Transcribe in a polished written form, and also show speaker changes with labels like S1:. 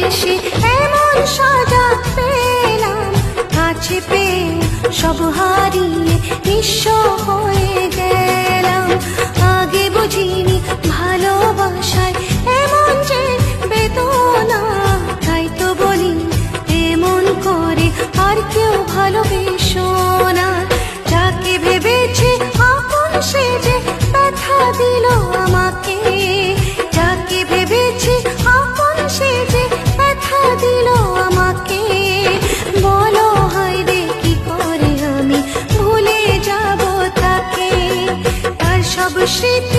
S1: এসে এমন সাজা পেলাম, কাছে পেয়ে সব হারিয়ে নিঃস্ব হয়ে গেলাম। আগে বুঝিনি ভালোবাসায় এমন যে বেদনা, তাই তো বলি এমন করে আর কেউ ভালোবেসো না। যাকে ভেবেছি আপন সে যে ব্যথা দিল আমাকে, যাকে ভেবেছি আপন সে যে ব্যথা দিল আমাকে। বলো হায় রে কি করে আমি ভুলে যাব তাকে, তার সব স্মৃতি